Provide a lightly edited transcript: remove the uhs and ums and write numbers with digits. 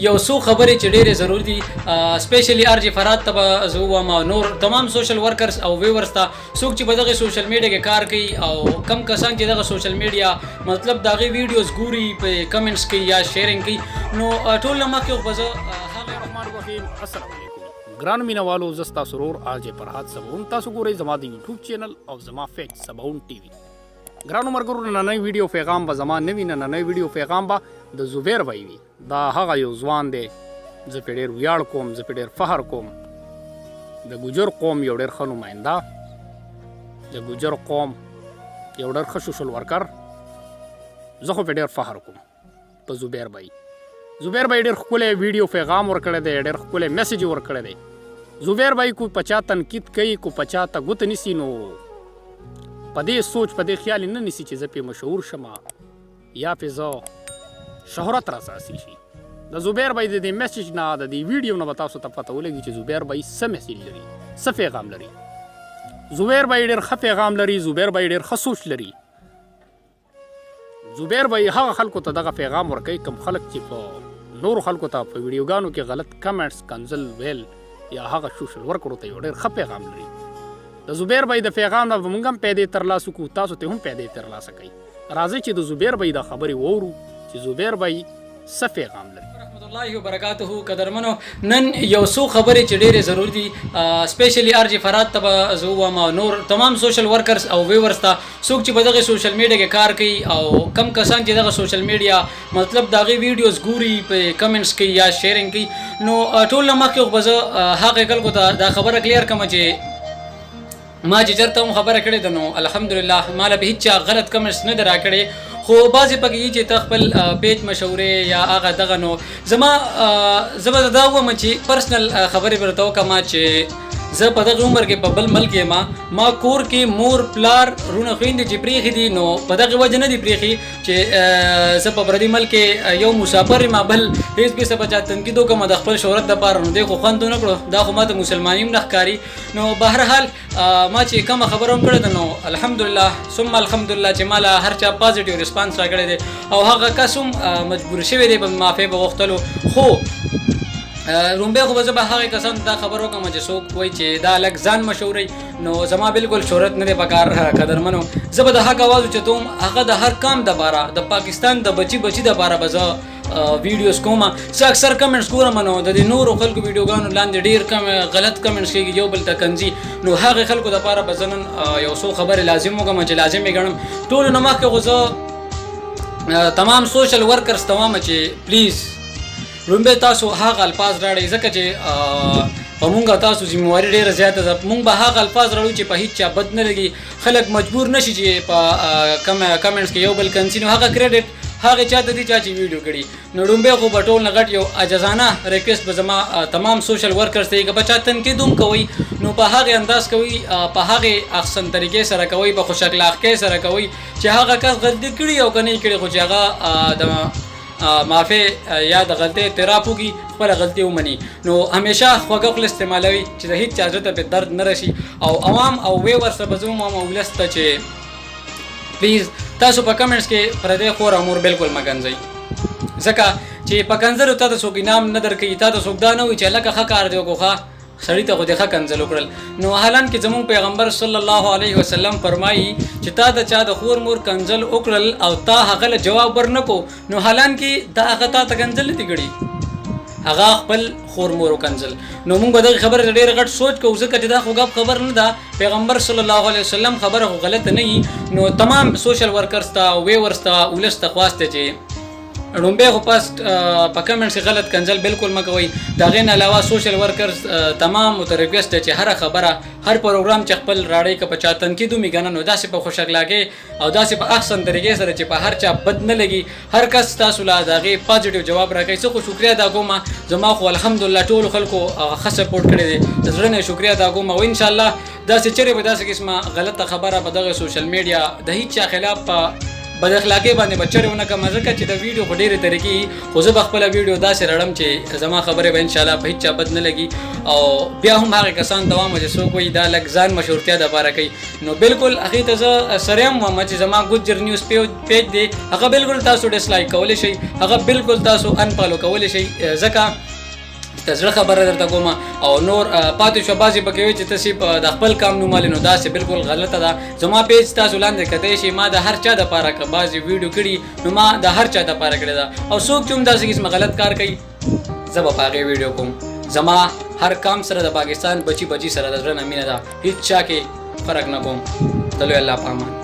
یو څو خبرې چې ډېرې ضروري دي سپیشلی ار جی فراد ته به زه ووایم او نور تمام سوشل ورکرز او ویورز ته څوک چې په دغه سوشل میډیا کې کار کوي او کم کسان چې دغه سوشل میډیا مطلب د هغې ویډیوز ګوري په کمنټس کوي یا شیرینګ کوي نو ټول نه مخکې خو به زه الرحمن الرحیم السلام علیکم ګرانو مینوالو زه ستاسو ورور آر جی فرهاد سباون تاسو ګورئ زما د یوټیوب چینل او زما فیکس سباون ټي وي ګرانو ملګرو نننۍ ویډیو پیغام به زما نه وي نننۍ ویډیو پیغام به د زبیر بھائی وي دا هغه یو ځوان دی زه پرې ډېر ویاړ کوم زه پرې ډېر فخر کوم د ګوجر قوم یو ډېر ښه نماینده د ګوجر قوم یو ډېر ښه سوشل ورکر زه خو پرې ډېر فخر کوم په زبیر بھائی زبیر بھائی ډېر ښکلی ویډیو پیغام ورکړی دی ډېر ښکلی میسج ورکړی دی زبیر بھائی کو په چا تنقید کوي کو په چا ته ګوته نیسي نو په دې سوچ په دې خیال نه نیسي چې زه پې مشهور شم یا پې زه شهرت راساسي شي د زبیر بھائی د دې میسج نه د دې ویډیو نه به تاسو ته پته ولګي چې زبیر بھائی څه میسج لري څه پیغام لري زبیر بھائی ډېر ښه پیغام لري زبیر بھائی ډېر ښه سوچ لري زبیر بھائی هغه خلکو ته دغه پیغام ورکوي کوم خلک چې په نورو خلکو ته په ویډیوګانو کې غلط کمنټس کنزل ویل یا هغه سوشل ورکرو ته یو ډېر ښه پیغام لري د زبیر بھائی د پیغام نه به موږ هم پیدې ترلاسه کړو تاسو ته هم پیدې ترلاسه کوئ راځئ چې د زبیر بھائی دا خبرې واورو چې زبیر بھائی څه پیغام لري رحمت الله وبرکاته قدرمنو نن یو څو خبرې چې ډېرې ضروري دي سپیشلی ار جی فراد ته به زه ووایم او نور تمام سوشل ورکرز او ویورز ته څوک چې په دغه سوشل میډیا کې کار کوي او کم کسان چې دغه سوشل میډیا مطلب د هغې ویډیوز ګوري په کمنټس کوي یا شیرینګ کوي نو ټول نه مخکې خو به زه هغې خلکو ته دا خبره کلیر کړم چې ما چې چېرته هم خبره کړې ده نو الحمدلله ما له به هېڅ چا غلط کمنټس نه ده راکړې خو بعضې پکې وي چې ته خپل پیج مشهورې یا هغه دغه نو زه به دا ووایم چې پرسنل خبرې به درته وکړم چې زه په دغه عمر کې په بل ملک یم ما کور کې مور پلار رونه خویندې چې پرېښي دي نو په دغې وجه نه دي پرېښي چې زه په پردي ملک کې یو مسافر یم بل هېڅ بېڅه به چا تنقید وکړم د خپل شهرت دپاره نو دی خو خوند ونه کړو دا خو ما ته مسلماني هم نه ښکاري نو بهرحال ما چې کومه خبره هم کړې ده نو الحمدلله ثم الحمدلله چې ما له هر چا پازیټیو ریسپانس راکړی دی او هغه کس هم مجبور شوی دی په معافۍ به غوښتلو خو رومبی خو به زه به هغې کسانو ته دا خبر وکړم چې څوک وایي چې دا لږ ځان مشهوروي نو زما بالکل شهرت نه دی په کار قدرمنو زه به د حق اواز اوچتوم هغه د هر کام دپاره د پاکستان د بچي دپاره به زه ویډیوز کوم زه اکثر کمنټس ګورم نو د دې نورو خلکو ویډیوګانو لاندې ډېر غلط کمنټس کېږي یو بل ته کنځي نو هغې خلکو دپاره به زه نن یو څو خبرې لازم وکړم چې لازم یې ګڼم ټولو نه مخکې خو زه تمام سوشل ورکرز ته وایم چې پلیز رومبی تاسو هغه الفاظ راړئ ځکه چې په مونږ تاسو ذمواري ډېره زیاته ده مونږ به هغه الفاظ راړو چې په هېڅ چا بد نه لګي خلک مجبور نه شي چې په کمنټس کې یو بل کنسي نو هغه کریډټ هغې چا ته دي چا چې ویډیو کړي نو ډومبی خو به ټول نه غټ یو عاجزانه ریکویسټ به زما تمام سوشل ورکرز ته یې که به چا تنقید هم کوئ نو په هغې انداز کوئ په هغې احسن طریقې سره کوئ په خوش اخلاقۍ سره کوئ چې هغه کس غلطي کړي او که نه یې کړي خو چې هغه د معافی یا د غلطۍ اعتراف وکړي خپله غلطي ومني نو همیشه خوږه خوله استعمالوي چې د هېڅ چا زړه ته پرې درد نه رسي او عوام او ویورز ته به زه ووایم او ولس ته چې پلیز تاسو په کمنټس کې پردی خور او مور بالکل مه ګنځئ ځکه چې په کنځلو تا ته څوک انعام نه درکوي تا ته څوک دا نه وایي چې هلکه ښه کار دی وکړو ښه سړي ته خو دې ښه کنځل وکړل نو حالان کې زموږ پیغمبر صلی الله علیه وسلم فرمایي چې تا د چا د خور مور کنځل وکړل او تا هغه له جواب ورنه کو نو حالان کې دا هغه تا ته کنځل نه دي کړي هغه خپل خور مور وکنځل نو موږ به دغې خبرې ته ډېر غټ سوچ کوو ځکه چې دا خو ګپ خبر نه ده پیغمبر صلی الله علیه وسلم خبره خو غلطه نه وي نو تمام سوشل ورکرز ته ویورز ته ولس ته خواست دی چې ړومبی خو پاست په کمنټس کې غلط کنځل بالکل مه کوئ د هغې نه علاوه سوشل ورکرز تمام ورته ریکویسټ دی چې هره خبره هر پروګرام چې خپل راړئ که په چا تنقید ومي که نه نو داسې په خوش اخلاقۍ او داسې په احسن طریقې سره چې په هر چا بد نه لګي هر کس تاسو له د هغې پازیټیو جواب راکوي زه خو شکریا ادا کوم زما خو الحمدلله ټولو خلکو ښه سپورټ کړی دی د زړه نه شکریا ادا کوم او انشاءالله داسې چرې به داسې قسمه غلطه خبره په دغه سوشل میډیا د هېڅ چا خلاف په بد اخلاقی باندې بچړونه کوم ځکه چې د ویډیو په ډېرې طریقې خو زه به خپله ویډیو داسې رړم چې زما خبرې به انشاءالله په هېڅ چا بد نه لګي او بیا هم هغې کسان ته وایم چې څوک وایي دا لږ ځان مشهورتیا دپاره کوي نو بالکل هغې ته زه سره هم وایم چې زما ګجر نیوز پیج دی هغه بالکل تاسو ډسلایک کولی شئ هغه بالکل تاسو انفالو کولی شئ ځکه د زړه خبره درته کومه او نور پاتې شوه بعضې پکې وایي چې تاسې د خپل کام نومالې نو داسې بالکل غلطه ده زما پیج تاسو لاندې کتی شئ ما د هر چا دپاره که بعضې ویډیو کړي نو ما د هر چا دپاره کړې ده او څوک چې هم داسې قسمه غلط کار کوي زه به په هغې ویډیو کوم زما هر کام سره د پاکستان بچي سره د زړه نه مینه ده هېڅ چا کې فرق نه کوم تلوی الله په امان